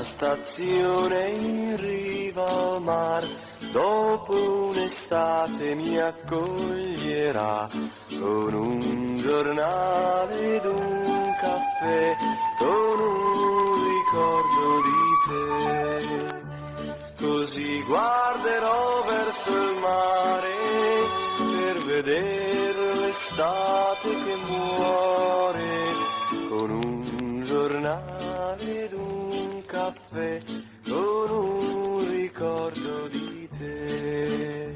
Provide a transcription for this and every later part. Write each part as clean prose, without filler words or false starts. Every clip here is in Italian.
stazione in riva al mar, dopo un'estate mi accoglierà con un giornale ed un caffè, con un ricordo di te. Così guarderò verso il mare per vedere l'estate che muore, con un giornale ed un caffè, con un ricordo di te.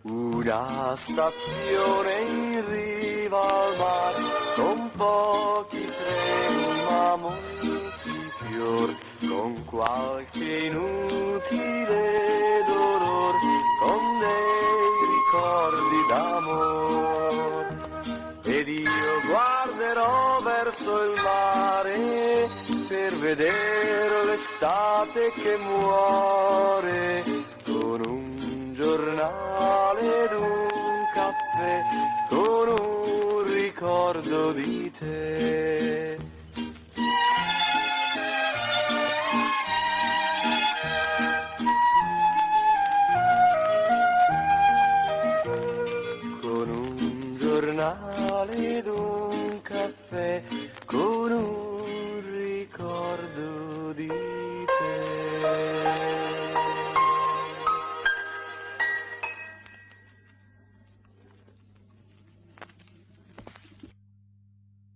Una stazione in riva al mare, con pochi treni ma molti fior, con qualche inutile dolor, con dei ricordi d'amor. Ed io guarderò verso il mare per vedere l'estate che muore, con un giornale ed un caffè, con un ricordo di te. Con un giornale ed un caffè, con